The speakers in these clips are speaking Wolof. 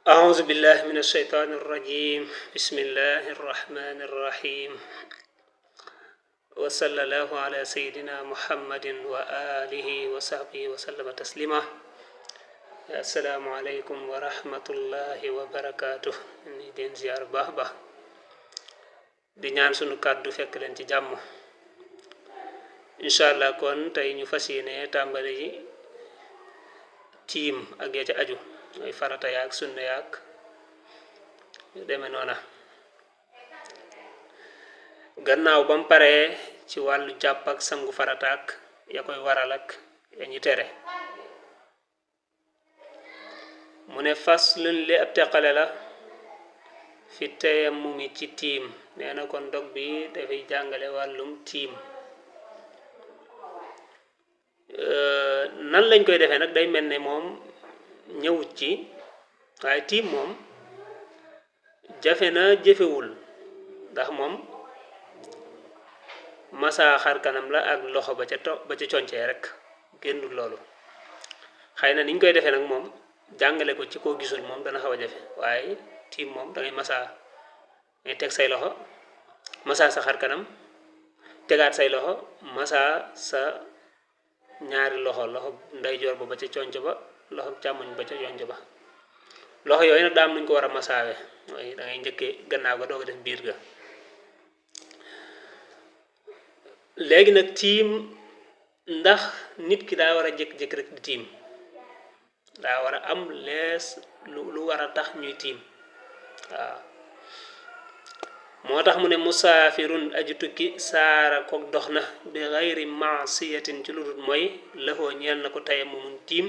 أعوذ بالله من الشيطان الرجيم بسم الله الرحمن الرحيم وصلى الله على سيدنا محمد وآله وصحبه وسلم تسليما السلام عليكم ورحمة الله وبركاته ni den ziar bah bah di ñaan sunu kaddu fekk len ci jamm inshallah kon tay ñu fasiyene tambali tim ak ya ci aju ay farata yaak sunna yaak deme nona gannaaw bam paré ci walu japp ak sangu farataak ya koy waral ak ya ñi téré mune faslun li ab teqale la fi tayammumi ci tiim neena kon dog bi dafay jàngale wàllum tiim nan lañ koy defee nag day mel ne moom ñëwut ci waaye tiim moom jafe na jëfewul ndax moom masa xar kanam la ak loxo ba ca concee rek génnul loolu xëy na niñ koy defee nag moom jàngale ko ci koo gisul moom dana xaw a jafe waaye tiim moom da ngay masa ngay teg say loxo masa sa xar kanam tegaat say loxo masa sa ñaari loxo loxo ndeyjoor ba ca conc ba loxo càmmoñ ba ca conc ba loxo yooyu nag daam nuñ ko war a masaawe mooy da ngay njëkkee gannaaw ga doog a def biir ga léegi nag tiim ndax nit ki daa war a jékki-jékki rek di tiim daa war a am lees lu war a tax ñuy tiim waaw moo tax mu ne musaafirun aji tukki saara kook dox na bi xayri maasiyatin ci lu dul mooy lëxoo ñeel na ko taye mumun tiim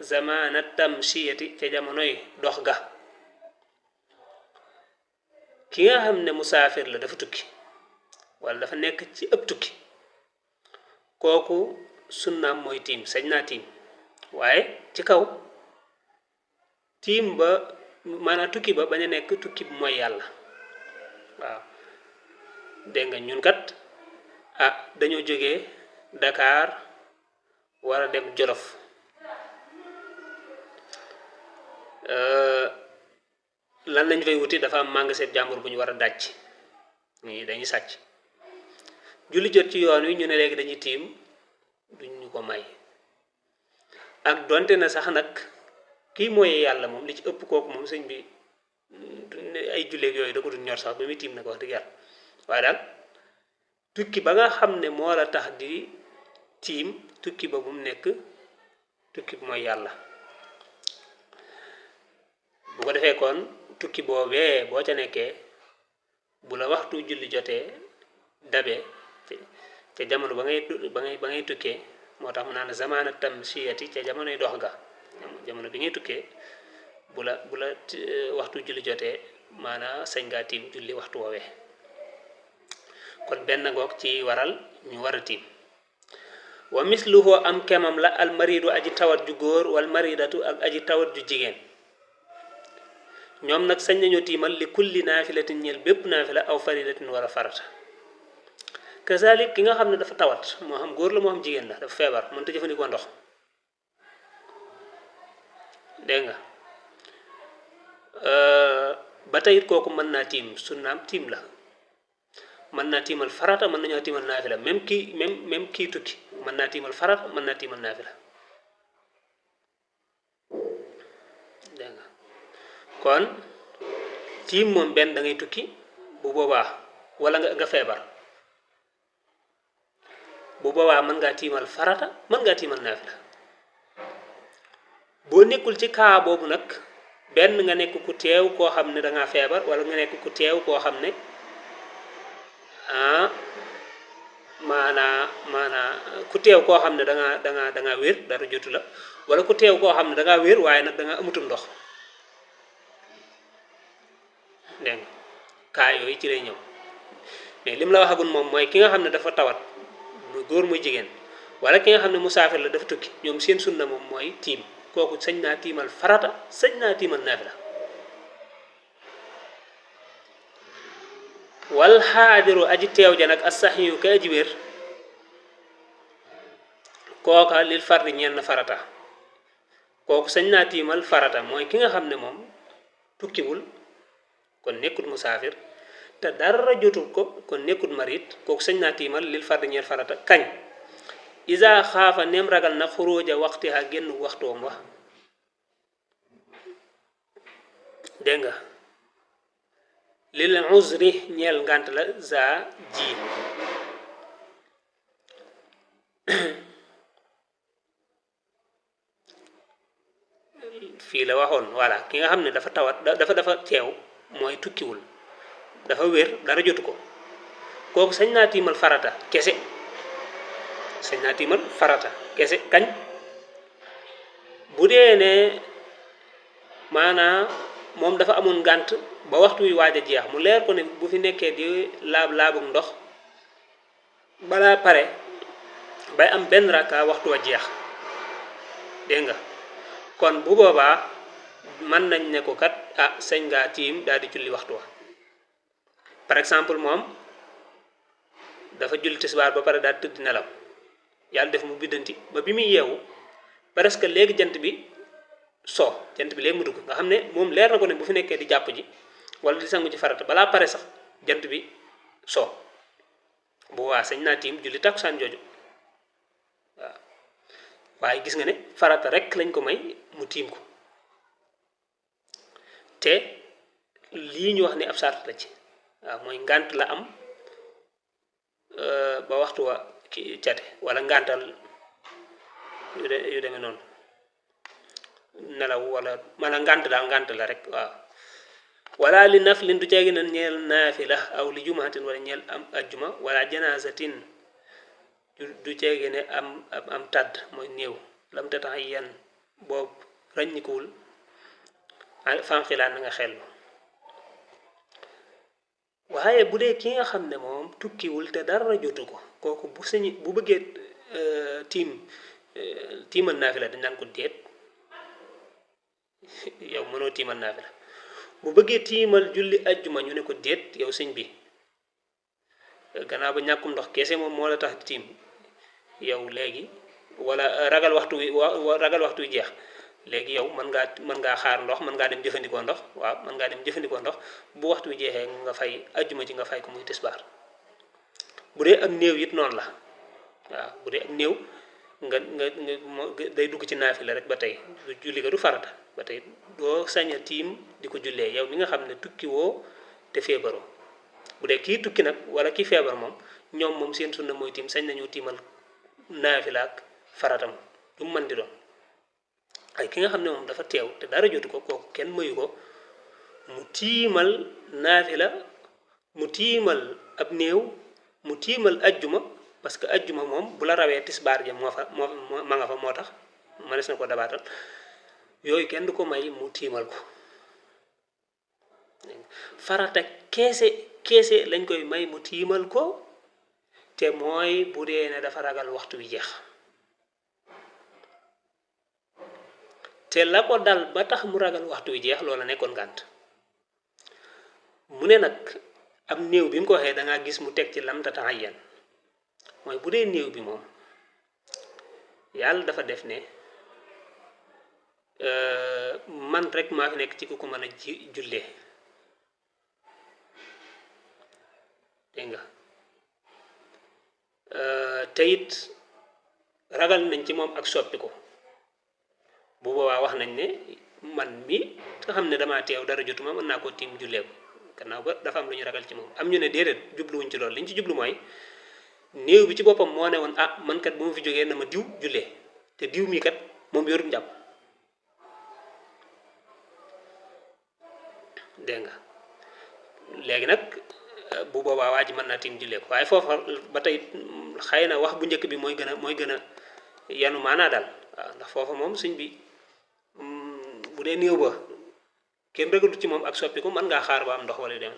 zamana tamshiyati ca jamonoy dox ga ki nga xam ne musaafir la dafa tukki wala dafa nekk ci ëpp tukki kooku sunnaam mooy tiim sañ naa tiim waaye ci kaw tiim ba maanaam tukki ba bañ a nekk tukki bu mooy yàlla waaw dégg nga ñun kat dañoo jógee Dakar war a dem Jolof lan lañ fay wuti dafa am magasin jàmbur bu ñu war a daj nii dañuy sàcc julli jot ci yoon wi ñu ne léegi dañuy tiim duñ ñu ko may ak donte na sax nag kii mooy yàlla moom li ci ëpp kooku moom sëñ bi ay julleeg yooyu da ko duñ ñor sax ba muy tiim na ko wax dëgg yàlla waaye daal tukki ba nga xam ne moo la tax di tiim tukki ba bu mu nekk tukki bu mooy yàlla bu ko defee kon tukki boobee boo ca nekkee bu la waxtu julli jotee dabee te jamono ba ngay tukkee moo tax mu naan zamana tamshiyati ca jamonoy dox ga jamono bi ngay tukkee bu la waxtu julli jotee maanaam sañ ngaa tiim julli waxtu woowee kon benn ngoog ci waral ñu war a tiim wa misluhu am kemam la al maridu aji tawat ju góor wal maridatu ak aji tawat ju jigéen ñoom nag sañ nañoo tiimal li kulli naafilatin ñeel bépp naafila aw faridatin wala farata kazalik ki nga xam ne dafa tawat moo xam góor la moo xam jigéen la dafa feebar mënta jëfandikoo ndox dégg nga ba tey it kooku mën naa tiim sunnaam tiim la mën naa tiimal farata mën nañoo tiimal naafila même kii tukki mën naa tiimal farata mën naa tiimal naafila dégg nga kon tiim moom benn da ngay tukki bu boobaa wala nga feebar bu boobaa mën ngaa tiimal farata mën ngaa tiimal naafila boo nekkul ci kaa boobu nag benn nga nekk ku teew koo xam ne dangaa feebar wala nga nekk ku teew koo xam ne maanaa ku teew koo xam ne dangaa wér dara jotu la wala ku teew koo xam ne dangaa wér waaye nag dangaa amutum ndox dégg nga kaa yooyu ci lay ñëw mais lim la waxagul moom mooy ki nga xam ne dafa tawat muy góor muy jigéen wala ki nga xam ne musaafir la dafa tukki ñoom seen sunna moom mooy tiim kooku sañ naa tiimal farata sañ naa tiimal naafila wal xaadiru aji teew ja nag as-saxiyu ka aji wér kooka lil fardi ñenn farata kooku sañ naa tiimal farata mooy ki nga xam ne moom tukkiwul kon nekkul musaafir te dara jotul ko kon nekkul marit kooku sañ naa tiimal lil fardi ñeel farata kañ isa xaafa nem ragal na xuróoja waxtiha génn waxtoom wax dégg nga lil uzri ñeel ngant la za ji fii la waxoon voilà ki nga xam ne dafa tawat dafa teew mooy tukkiwul dafa wér dara jotu ko kooku sañ naa tiimal farata kese sañ naa tiimal farata kese kañ bu dee ne maanaam moom dafa amoon ngànt ba waxtu wi waaj a jeex mu leer ko ne bu fi nekkee di laabug ndox balaa pare bay am benn rakka waxtu wa jeex dégg nga kon bu boobaa mën nañ ne ko kat ah sañ ngaa tiim daal di julli waxtu wa par exemple moom dafa julli tisbaar ba pare daal tëdd nelaw yàlla def mu biddanti ba bi muy yeewu presque léegi jant bi jant bi léegi mu dugg nga xam ne moom leer na ko ne bu fi nekkee di jàpp ji wala di sangu ci farata balaa pare sax jant bi bu waa sañ naa tiim julli takkusaan jooju waaw waaye gis nga ne farata rek lañ ko may mu tiim ko te lii ñu wax ne ab sart la ci waaw mooy ngànt la am ba waxtu wa ki cate wala ngàntal yu demee noonu nelaw wala maanaam ngànt la rek waaw wala li naf lin du ceegi na ñeel naafila aw li jumatin wala ñeel am ajjuma wala janazatin du ceegi ne am tàdd mooy néew lam te tax yan boobu ràññikuwul fanxilaan na nga xellu waaye bu dee ki nga xam ne moom tukkiwul te dara jotu ko kooku bu bëggee tiimal naafila dañ naan ko déet yow mënoo tiimal naafila bu bëggee tiimal julli ajjuma ñu ne ko déet yow sëñ bi gannaaw ba ñàkkum ndox kese moom moo la tax tiim yow léegi wala ragal waxtu wi jeex léegi yow mën ngaa xaar ndox mën ngaa dem jëfandikoo ndox waaw mën ngaa dem jëfandikoo ndox bu waxtu wi jeexee nga fay ajjuma ji nga fay ko muy tisbaar bu dee ak néew it noonu la waaw bu dee ak néew nga day dugg ci naafila rek ba tey julli ga du farata ba tey doo sañ a tiim di ko jullee yow mi nga xam ne tukki woo te feebaroo bu dee kii tukki nag wala kii feebar ñoom moom seen sunna mooy tiim sañ nañoo tiimal naafila ak faratam lu mu mën di doon ay ki nga xam ne moom dafa teew te dara jotu ko kooku kenn mayu ko mu tiimal naafila mu tiimal ab néew mu tiimal ajjuma parce que ajjuma moom bu la rawee tisbaar ja ma nga fa moo tax mënees na ko dabaatal yooyu kenn du ko may mu tiimal ko farata keese lañ koy may mu tiimal ko te mooy bu dee ne dafa ragal waxtu wi jeex te la ko dal ba tax mu ragal waxtu wi jeex loola nekkoon ngànt mu ne nag am néew bi mu ko waxee dangaa gis mu teg ci lam tata'ayyan mooy bu dee néew bi moom yàlla dafa def ne man rek maa fi nekk ci ku ko mën a jullee dégg nga te it ragal nañ ci moom ak soppi ko bu boobaa wax nañ ne man mi nga xam ne damaa teew dara jotuma mën naa koo tiim jullee ko gannaaw ba dafa am lu ñu ragal ci moom am ñu ne déedéet jubluwuñ ci loolu li ñu ci jublu mooy néew bi ci boppam moo ne woon ah man kat bu ma fi jógee na ma diw jullee te diw mii kat moom yorut njàpp dégg nga léegi nag bu boobaa waa ji mën naa tiim jullee ko waaye foofa ba tey xëy na wax bu njëkk bi mooy gën a yanu maanaa daal waaw ndax foofa moom suñ bi bu dee néew ba kenn ragalu ci moom ak soppi ko mën ngaa xaar ba am ndox wala dem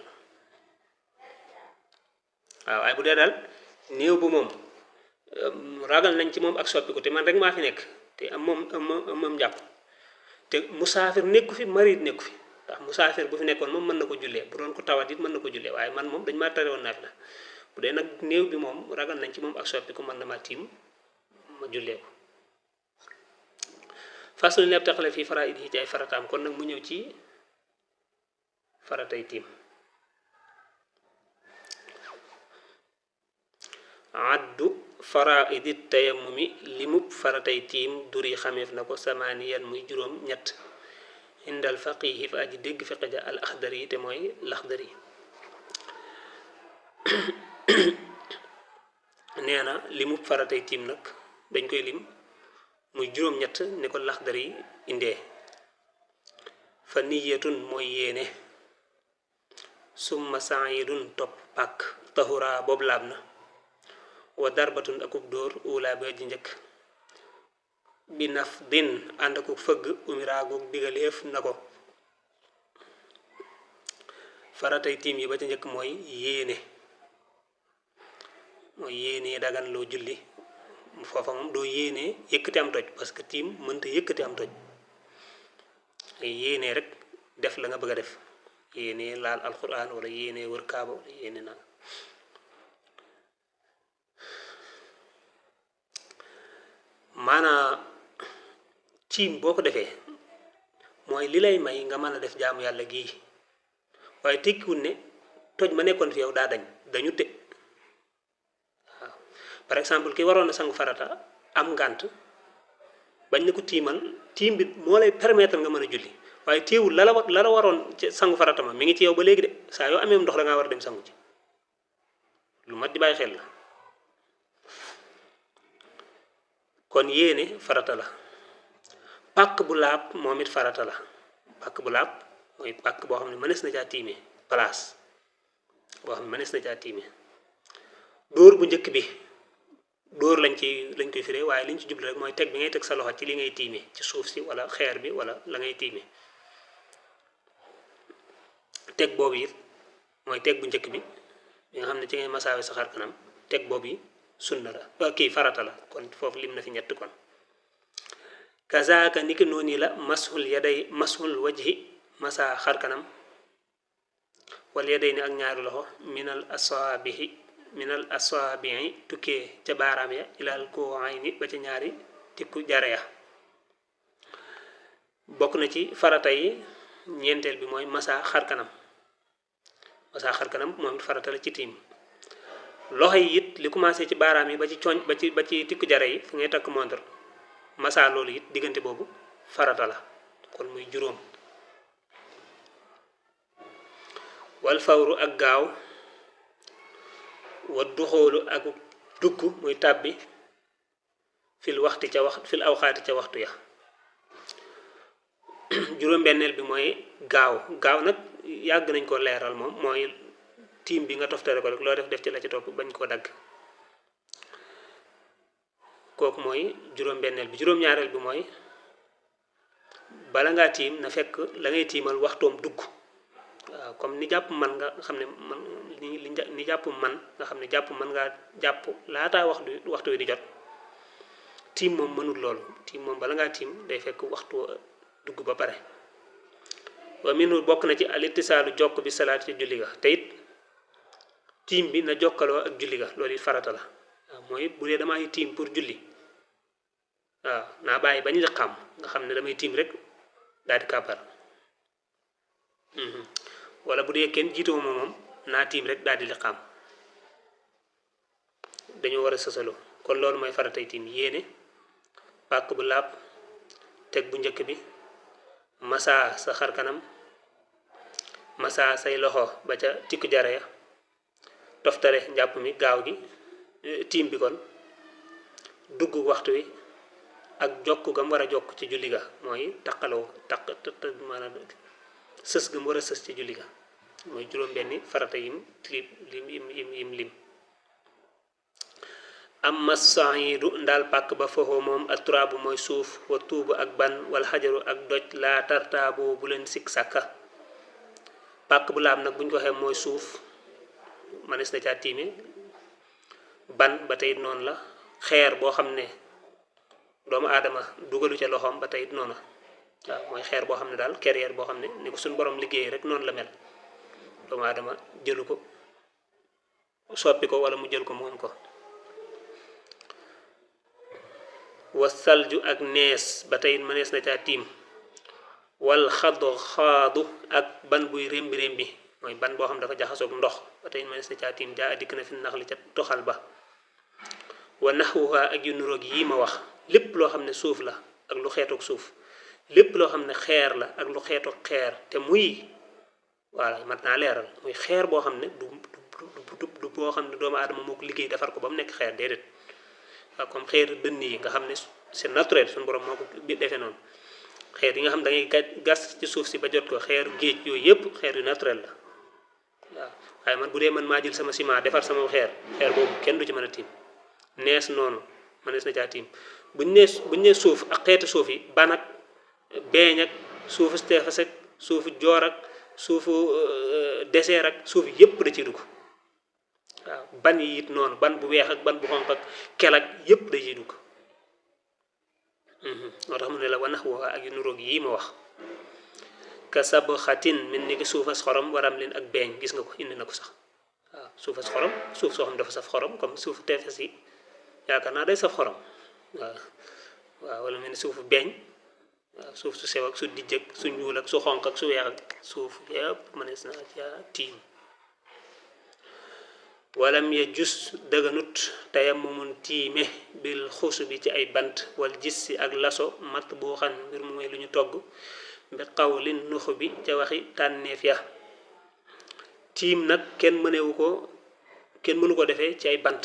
waaw waaye bu dee daal néew bu moom ragal nañ ci moom ak soppi ko te man rek maa fi nekk te am moom njàpp te musaafir nekku fi marit nekku fi ndax musaafir bu fi nekkoon moom mën na ko jullee bu doon ko tawat it mën na ko jullee waaye man moom dañ maa tere woon naafila bu dee nag néew bi moom ragal nañ ci moom ak soppi ko mën na ma tiim ma jullee ko faslu lepp taxale fi faraid yi ci ay farataam kon nag mu ñëw ci faratay tiim addu faraidi tayammumi limub faratay tiim duri xameef na ko samaniyan muy juróom ñett indal faqihi fa aji dégg fiqe ja al akhdari te mooy lakhdari nee na limub faratay tiim nag dañ koy lim muy juróom ñett ni ko lakhdari indee fa niyatun mooy yéene summa sa'idun topp pak tahura boobu laab na wa darbatun akub dóor ula ba ji njëkk bi naf din ànd akuk fëgg umiraagoog digaleef na ko faratay tiim yi ba ci njëkk mooy yéene dagan loo julli foofa moom doo yéene yëkkati am toj parce que tiim mënta yëkkati am toj yéene rek def la nga bëgg a def yéene laal alquran wala yéene wër kaaba wala yéene na maanaa tiim boo ko defee mooy li lay may nga mën a def jaamu yàlla gii waaye tekkiwul ne toj ma nekkoon fi yow daa dañu te waaw par exemple ki waroon a sangu farata am ngànt bañ ne ko tiimal tiim bi moo lay permettre nga mën a julli waaye teewul la waroon ci sangu farata ma mi ngi ci yow ba léegi de saa yoo amee ndox da ngaa war a dem sangu ci lu mat di bàyyi xel la kon yéene farata la pàkk bu laab moom it farata la pàkk bu laab mooy pàkk boo xam ne mënees na caa tiime place boo xam ne mënees na caa tiime dóor bu njëkk bi dóor lañ koy firee waaye liñ ci jublu rek mooy teg bi ngay teg sa loxo ci li ngay tiime ci suuf si wala xeer bi wala la ngay tiime teg boobu it mooy teg bu njëkk bi nga xam ne ci ngay masaawe sa xar kanam teg boobu yi sunna la kii farata la kon foofu lim na fi ñett kon kazaaka niki noonu la mashul wajhi masa xar kanam wal yaday ni ak ñaari loxo minal asaabihi tukkee ca baaraam ya ilal koo ayni ba ca ñaari tikku jare ya bokk na ci farata yi ñeenteel bi mooy masa xar kanam moom it farata la ci tiim loxo yi it li commencé ci baaraam yi ba ci cooñ ba ci tikku jare yi fu ngay takk montre masa loolu it diggante boobu farata la kon muy juróom wal fawru ak gaaw wa duxoolu ak dugg muy tàbbi fil awxaati ca waxtu ya juróom benneel bi mooy gaaw nag yàgg nañ ko leeral moom mooy tiim bi nga toftale ko rek loo def ci la ci topp bañ koo dagg kooku mooy juróom benneel bi juróom ñaareel bi mooy bala ngaa tiim na fekk la ngay tiimal waxtoom dugg waaw comme ni jàpp man nga xam ne man ni jàpp man nga xam ne jàpp man ngaa jàpp laataa waxtu wi di jot tiim moom mënul loolu tiim moom bala ngaa tiim day fekk waxtu dugg ba pare wa minul bokk na ci alittisaalu jokk bi salaat ci julli ga te it tiim bi na jokkaloo ak julli ga loolu it farata la waaw mooy bu dee damay tiim pour julli waaw naa bàyyi bañ liqaam nga xam ne damay tiim rek daal di kàbbar wala bu dee kenn jiitoo moom naa tiim rek daal di liqaam dañoo war a sësaloo kon loolu mooy faratay tiim yéene pàkk bu laab teg bu njëkk bi masa sa xar kanam masa say loxo ba ca tikku jare ya toftale njàpp mi gaaw gi tiim bi kon dugg waxtu wi ak jokk gam war a jokk ci julli ga mooy taqaloo maanaam sës gam war a sës ci julli ga mooy juróom benni farata yim lim amma saidu ndaal pàkk ba foofu moom ak turaabu mooy suuf wa tuubu ak ban wala xajaru ak doj laa tartaabu bu leen sikk sàkka pàkk bu laab nag buñ ko waxee mooy suuf manes na caa tiime ban ba tey noonu la xeer boo xam ne doomu aadama dugalu ca loxoom ba tey noonu waaw mooy xeer boo xam ne daal carrière boo xam ne ni ko suñ borom liggéey rek noonu la mel doomu aadama jëlu ko soppi ko wala mu jël ko moom ko wa salju ak nees ba tey mënees na caa tiim wal xadu ak ban buy rembi rembi mooy ban boo xam dafa jaxasoog ndox ba tey mënees na caa tiim jaa dikk na fi nax li ca toxal ba wa naxwuha ak yu nuroog yi ma wax lépp loo xam ne suuf la ak lu xeetoog suuf lépp loo xam ne xeer la ak lu xeetoog xeer te muy voilà mat naa leeral muy xeer boo xam ne du boo xam ne doomu aadama moo ko liggéey defar ko ba mu nekk xeer déedéet waaw comme xeer dënn yi nga xam ne c'est naturel suñu borom moo ko defee noonu xeer yi nga xam da ngay gas ci suuf si ba jot ko xeeru géej yooyu yëpp xeer yu naturel la waaw waaye man bu dee man maa jël sama ciment defar sama xeer boobu kenn du ci mën a tiim nees noonu mënees na caa tiim buñ nee suuf ak xeetu suuf yi ban ak beeñ ak suufu steefas ak suufu joor ak suufu désert ak suuf yëpp da ciy dugg waaw ban yi it noonu ban bu weex ak ban bu xonq ak kel ak yëpp da ciy dugg moo tax mu ne la wanax woo ak yu nuroog yii ma wax ka sab xatin min ni ki suufas xorom waram leen ak beeñ gis nga ko indi na ko sax waaw suufas xorom suuf soo xam dafa saf xorom comme suufu tefes yi yaakaar naa day saf xorom waaw wala mel ni suufu beeñ waaw suuf su sew ak su dijj ak su ñuul ak su xonq ak su weex ak suuf yëpp mënees na ca tiim walam ya jus dëgganut tayammumun tiime bil xusu bi ci ay bant wal gis si ak laso mat boo xam mbir mu mooy lu ñu togg bi xawlin nuxu bi ca waxi tànneef ya tiim nag kenn mënu ko defee ci ay bant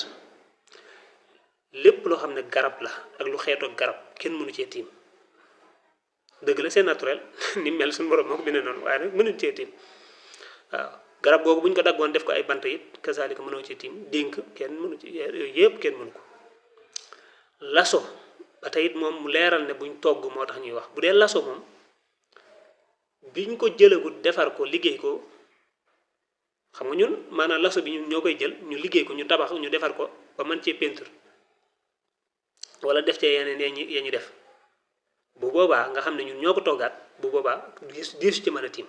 lépp loo xam ne garab la ak lu xeetoog garab kenn mënu cee tiim dëgg la c'est naturel ni mel suñu borom moo ko bindee noonu waaye nag mënuñ cee tiim waaw garab googu bu ñu ko daggoon def ko ay bant it kasaalika mënoo ci tiim dénk kenn mënu ci yooyu yëpp kenn mënu ko laso ba tey it moom mu leeral ne buñ togg moo tax ñuy wax bu dee laso moom biñ ko jëlagut defar ko liggéey ko xam nga ñun maanaam laso bi ñun ñoo koy jël ñu liggéey ko ñu tabax ñu defar ko ba mën cee peinture wala def cee yeneen ya ñu def bu boobaa nga xam ne ñun ñoo ko toggaat bu boobaa diisu ci mën a tiim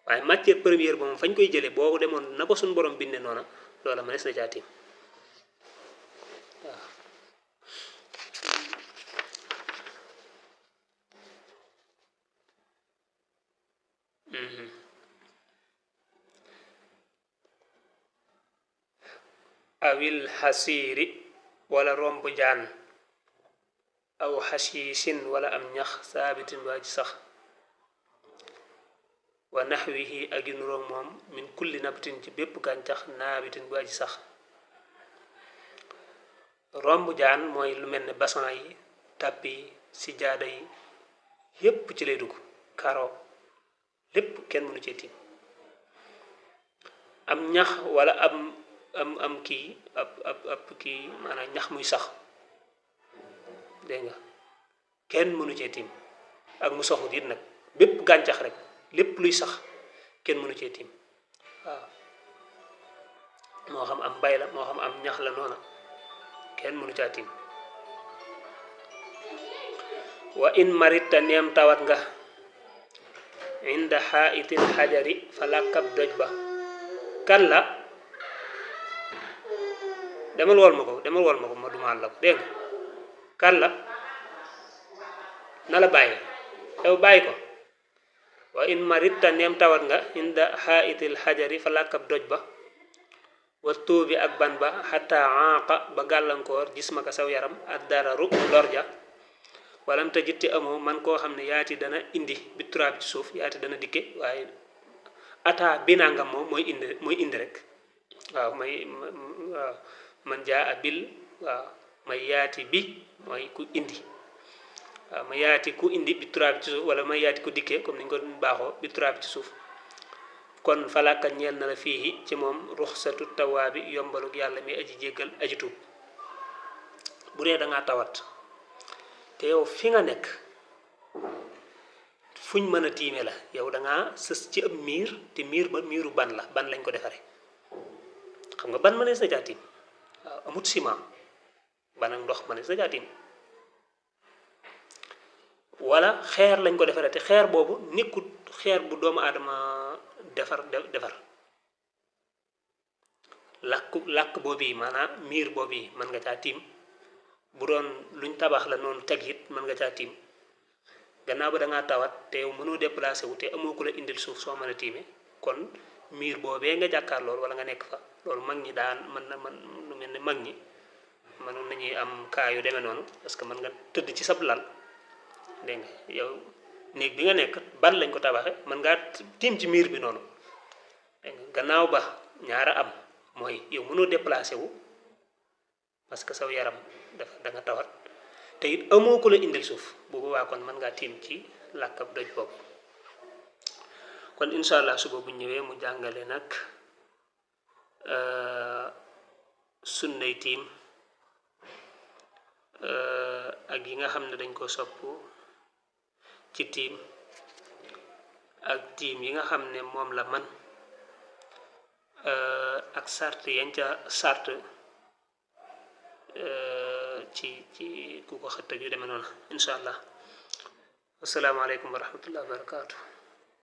waaye matière première ba moom fañ koy jëlee boo demoon na ko suñu borom bindee noona loola mënees na caa tiim waaw awil xasiiri wala romb jaan aw xasiisin wala am ñax saabitin waa ji sax wa naxwihi ak yu nuroog moom min kulli nabtin ci bépp gàncax naabitin bu aji sax romb jaan mooy lu mel ne basan yi tàpp yi sijaada yi yépp ci lay dugg karo lépp kenn mënu cee tiim am ñax wala am kii ab kii maanaam ñax muy sax dégg nga kenn mënu cee tiim ak mu soxut it nag bépp gàncax rek lépp luy sax kenn mënu cee tiim waaw moo xam am mbay la moo xam am ñax la noona kenn mënu caa tiim wa in marita neem tawat nga inda xaitil xajari fa làkkab doj ba kan la demal wol ma ko ma dumaal la ko dégg nga kan la na la bàyyi yow bàyyi ko wa in marita neem tawat nga inda xaitil xajari fa làkkab doj ba wa tóobi ak ban ba xataa aaqa ba gàllankoor gis ma ko saw yaram ak dararu lorja walam te jitti amoo man koo xam ne yaati dana indi bi turaab ci suuf yaati dana dikke waaye ata binangam moom mooy indi rek waaw waaw man jaa abil waaw may yaati bi mooy ku indi waaw ma yaati ku indi bi turaab ci suuf wala ma yaati ku dikkee comme niñ ko baaxoo bi turaab ci suuf kon falaka ñeel na la fii ci moom ruxsatu tawaabi yombaluk yàlla mi aji jéggal aji tuub bu dee dangaa tawat te yow fi nga nekk fuñ mën a tiime la yow dangaa sës ci ab miir te miir ba miiru ban la ban lañ ko defare xam nga ban mënees na caa tiim waaw amut ciment ban ak ndox mënees na caa tiim wala xeer lañ ko defare te xeer boobu nekkut xeer bu doomu aadama defar làkk boobu yi maanaam miir boobu yi mën nga caa tiim bu doon luñ tabax la noonu teg it mën nga caa tiim gannaaw ba da ngaa tawat te yow mënoo déplacé wu te amoo ku la indil suuf soo mën a tiime kon miir boobee nga jàkkaar loolu wala nga nekk fa loolu mag ñi daan mën na man lu mel ne mag ñi mënoon nañuy am kaa yu demee noonu parce que mën nga tëdd ci sab lal dégg nga yow néeg bi nga nekk ban lañ ko tabaxe mën ngaa tiim ci miir bi noonu dégg nga gannaaw ba ñaara am mooy yow mënoo déplacé wu parce que saw yaram dafa da nga tawat te it amoo ko la indil suuf bu boobaa kon mën ngaa tiim ci làkkab doj boobu kon incha allah suba bu ñëwee mu jàngale nag sunnay tiim ak yi nga xam ne dañ ko sopp ci tiim ak tiim yi nga xam ne moom la man ak sart yañ ca sart ci ku ko xëtt yu demee noonu incha allah asalaamaaleykum wa rahmatullah wa barakaatu